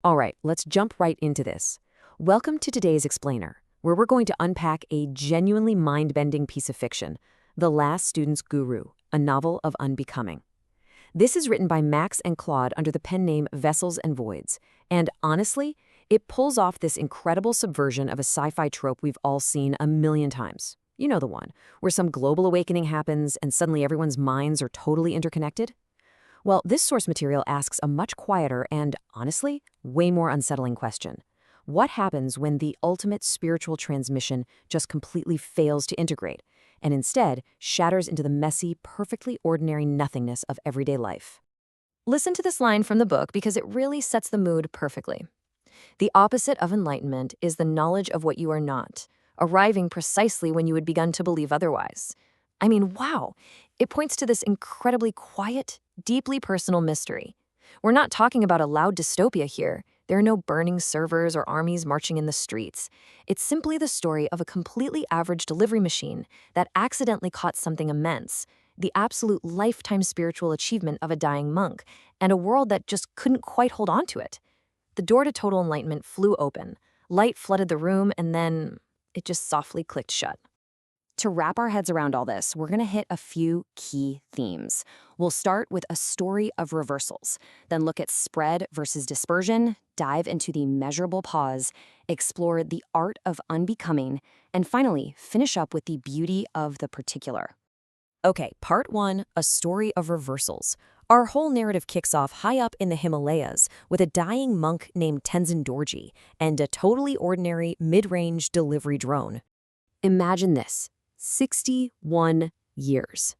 All right, let's jump right into this. Welcome to today's Explainer, where we're going to unpack a genuinely mind-bending piece of fiction, The Last Student's Guru, a novel of unbecoming. This is written by Max and Claude under the pen name Vessels and Voids, and honestly, it pulls off this incredible subversion of a sci-fi trope we've all seen a million times. You know the one, where some global awakening happens and suddenly everyone's minds are totally interconnected? Well, this source material asks a much quieter and, honestly, way more unsettling question. What happens when the ultimate spiritual transmission just completely fails to integrate, and instead shatters into the messy, perfectly ordinary nothingness of everyday life? Listen to this line from the book because it really sets the mood perfectly. The opposite of enlightenment is the knowledge of what you are not, arriving precisely when you had begun to believe otherwise. I mean, wow! It points to this incredibly quiet, deeply personal mystery. We're not talking about a loud dystopia here. There are no burning servers or armies marching in the streets. It's simply the story of a completely average delivery machine that accidentally caught something immense, the absolute lifetime spiritual achievement of a dying monk, and a world that just couldn't quite hold on to it. The door to total enlightenment flew open. Light flooded the room, and then it just softly clicked shut. To wrap our heads around all this, we're going to hit a few key themes. We'll start with a story of reversals, then look at spread versus dispersion, dive into the measurable pause, explore the art of unbecoming, and finally, finish up with the beauty of the particular. Okay, part one, a story of reversals. Our whole narrative kicks off high up in the Himalayas with a dying monk named Tenzin Dorji and a totally ordinary mid-range delivery drone. Imagine this. 61 years.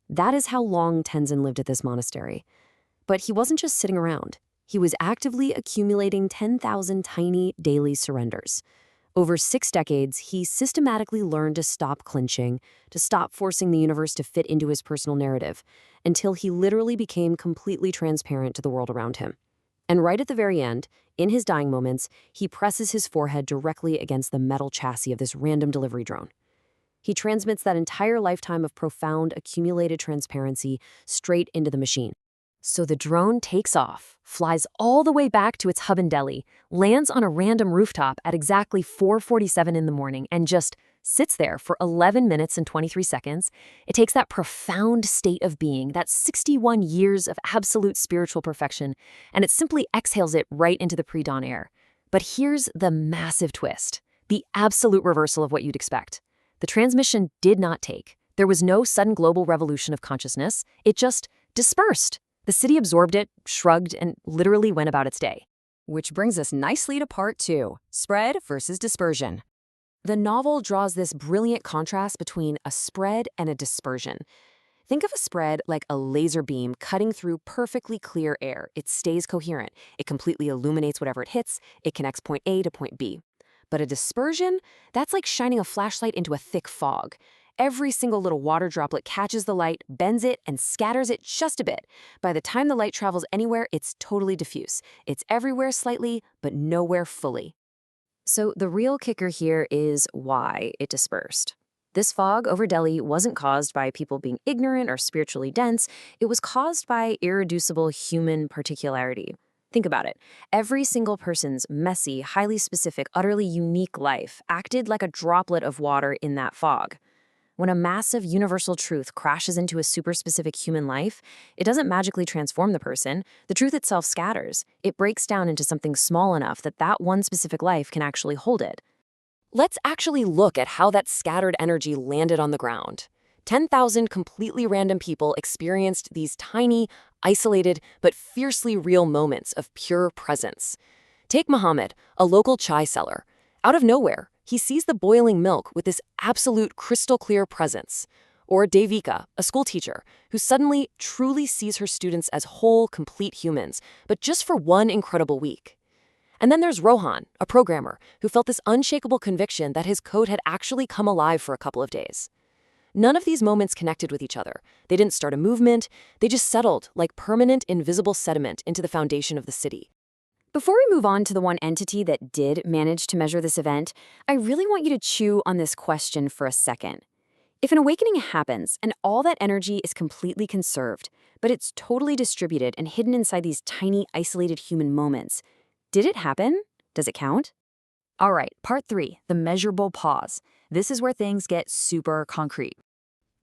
That is how long Tenzin lived at this monastery. But he wasn't just sitting around. He was actively accumulating 10,000 tiny daily surrenders. Over 6 decades, he systematically learned to stop clinching, to stop forcing the universe to fit into his personal narrative, until he literally became completely transparent to the world around him. And right at the very end, in his dying moments, he presses his forehead directly against the metal chassis of this random delivery drone. He transmits that entire lifetime of profound, accumulated transparency straight into the machine. So the drone takes off, flies all the way back to its hub in Delhi, lands on a random rooftop at exactly 4:47 in the morning, and just sits there for 11 minutes and 23 seconds. It takes that profound state of being, that 61 years of absolute spiritual perfection, and it simply exhales it right into the pre-dawn air. But here's the massive twist, the absolute reversal of what you'd expect. The transmission did not take. There was no sudden global revolution of consciousness. It just dispersed. The city absorbed it, shrugged, and literally went about its day. Which brings us nicely to part two, spread versus dispersion. The novel draws this brilliant contrast between a spread and a dispersion. Think of a spread like a laser beam cutting through perfectly clear air. It stays coherent. It completely illuminates whatever it hits. It connects point A to point B. But a dispersion, that's like shining a flashlight into a thick fog. Every single little water droplet catches the light, bends it, and scatters it just a bit. By the time the light travels anywhere, it's totally diffuse. It's everywhere slightly, but nowhere fully. So the real kicker here is why it dispersed. This fog over Delhi wasn't caused by people being ignorant or spiritually dense. It was caused by irreducible human particularity. Think about it. Every single person's messy, highly specific, utterly unique life acted like a droplet of water in that fog. When a massive universal truth crashes into a super-specific human life, it doesn't magically transform the person. The truth itself scatters. It breaks down into something small enough that that one specific life can actually hold it. Let's actually look at how that scattered energy landed on the ground. 10,000 completely random people experienced these tiny, isolated, but fiercely real moments of pure presence. Take Muhammad, a local chai seller. Out of nowhere, he sees the boiling milk with this absolute crystal-clear presence. Or Devika, a schoolteacher, who suddenly truly sees her students as whole, complete humans, but just for one incredible week. And then there's Rohan, a programmer, who felt this unshakable conviction that his code had actually come alive for a couple of days. None of these moments connected with each other. They didn't start a movement. They just settled like permanent, invisible sediment into the foundation of the city. Before we move on to the one entity that did manage to measure this event, I really want you to chew on this question for a second. If an awakening happens and all that energy is completely conserved, but it's totally distributed and hidden inside these tiny, isolated human moments, Did it happen? Does it count? All right, part 3, the measurable pause. This is where things get super concrete.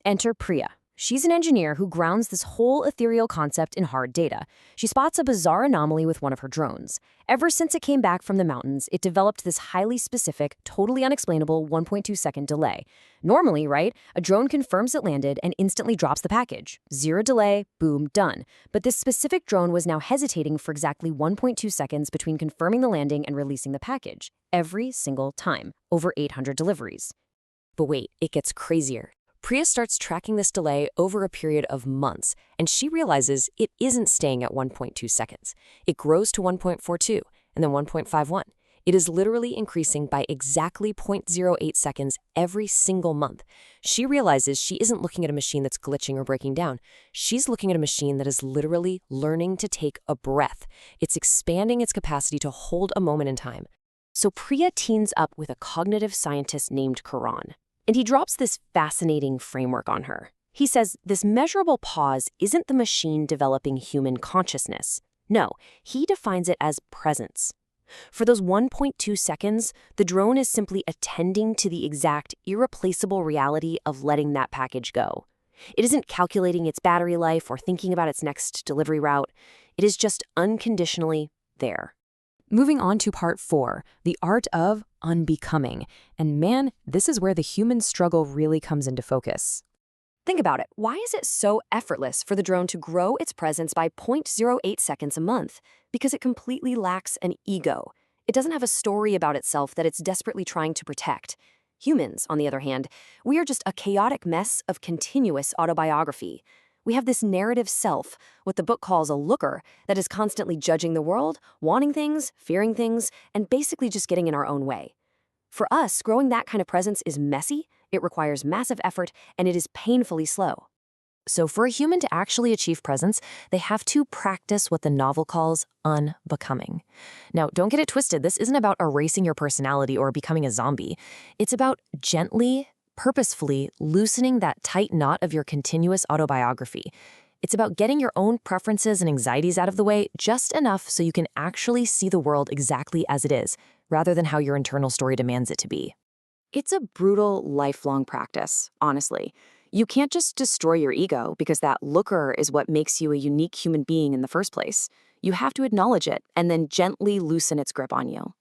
Enter Priya. She's an engineer who grounds this whole ethereal concept in hard data. She spots a bizarre anomaly with one of her drones. Ever since it came back from the mountains, it developed this highly specific, totally unexplainable 1.2-second delay. Normally, right, a drone confirms it landed and instantly drops the package. 0 delay, boom, done. But this specific drone was now hesitating for exactly 1.2 seconds between confirming the landing and releasing the package. Every single time. Over 800 deliveries. But wait, it gets crazier. Priya starts tracking this delay over a period of months, and she realizes it isn't staying at 1.2 seconds. It grows to 1.42, and then 1.51. It is literally increasing by exactly 0.08 seconds every single month. She realizes she isn't looking at a machine that's glitching or breaking down. She's looking at a machine that is literally learning to take a breath. It's expanding its capacity to hold a moment in time. So Priya teams up with a cognitive scientist named Karan. And he drops this fascinating framework on her. He says this measurable pause isn't the machine developing human consciousness. No, he defines it as presence. For those 1.2 seconds, the drone is simply attending to the exact, irreplaceable reality of letting that package go. It isn't calculating its battery life or thinking about its next delivery route. It is just unconditionally there. Moving on to part 4, the art of unbecoming. And man, this is where the human struggle really comes into focus. Think about it. Why is it so effortless for the drone to grow its presence by 0.08 seconds a month? Because it completely lacks an ego. It doesn't have a story about itself that it's desperately trying to protect. Humans, on the other hand, we are just a chaotic mess of continuous autobiography. We have this narrative self, what the book calls a looker, that is constantly judging the world, wanting things, fearing things, and basically just getting in our own way. For us, growing that kind of presence is messy, it requires massive effort, and it is painfully slow. So for a human to actually achieve presence, they have to practice what the novel calls unbecoming. Now, don't get it twisted. This isn't about erasing your personality or becoming a zombie. It's about gently, purposefully loosening that tight knot of your continuous autobiography. It's about getting your own preferences and anxieties out of the way just enough so you can actually see the world exactly as it is, rather than how your internal story demands it to be. It's a brutal, lifelong practice, honestly. You can't just destroy your ego because that looker is what makes you a unique human being in the first place. You have to acknowledge it and then gently loosen its grip on you.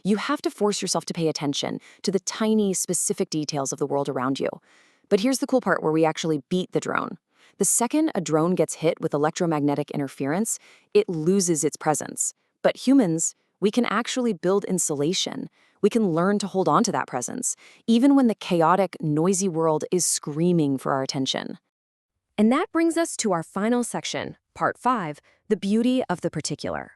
You have to force yourself to pay attention to the tiny, specific details of the world around you. But here's the cool part where we actually beat the drone. The second a drone gets hit with electromagnetic interference, it loses its presence. But humans, we can actually build insulation. We can learn to hold on to that presence, even when the chaotic, noisy world is screaming for our attention. And that brings us to our final section, part 5, the beauty of the particular.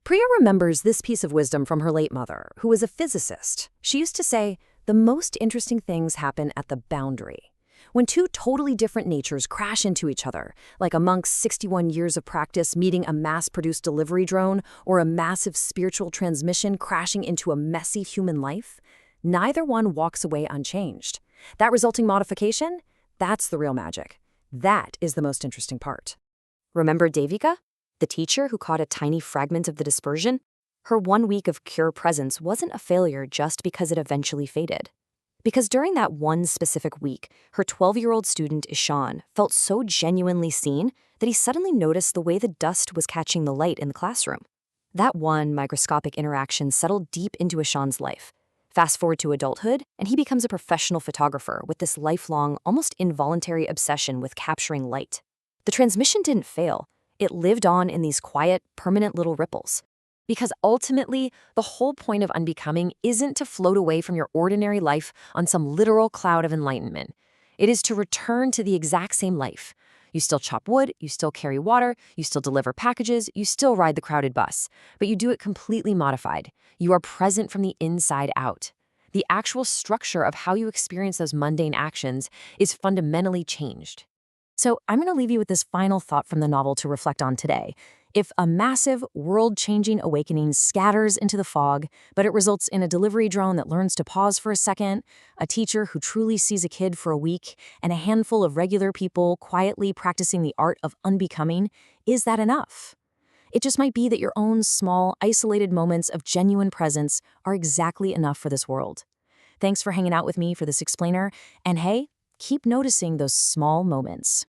Priya remembers this piece of wisdom from her late mother, who was a physicist. She used to say, the most interesting things happen at the boundary. When two totally different natures crash into each other, like a monk's 61 years of practice meeting a mass-produced delivery drone or a massive spiritual transmission crashing into a messy human life, neither one walks away unchanged. That resulting modification, that's the real magic. That is the most interesting part. Remember Devika? The teacher who caught a tiny fragment of the dispersion? Her 1 week of pure presence wasn't a failure just because it eventually faded. Because during that one specific week, her 12-year-old student Ishan felt so genuinely seen that he suddenly noticed the way the dust was catching the light in the classroom. That one microscopic interaction settled deep into Ishan's life. Fast forward to adulthood, and he becomes a professional photographer with this lifelong, almost involuntary obsession with capturing light. The transmission didn't fail. It lived on in these quiet, permanent little ripples. Because ultimately, the whole point of unbecoming isn't to float away from your ordinary life on some literal cloud of enlightenment. It is to return to the exact same life. You still chop wood, you still carry water, you still deliver packages, you still ride the crowded bus, but you do it completely modified. You are present from the inside out. The actual structure of how you experience those mundane actions is fundamentally changed. So I'm going to leave you with this final thought from the novel to reflect on today. If a massive, world-changing awakening scatters into the fog, but it results in a delivery drone that learns to pause for a second, a teacher who truly sees a kid for a week, and a handful of regular people quietly practicing the art of unbecoming, is that enough? It just might be that your own small, isolated moments of genuine presence are exactly enough for this world. Thanks for hanging out with me for this explainer, and hey, keep noticing those small moments.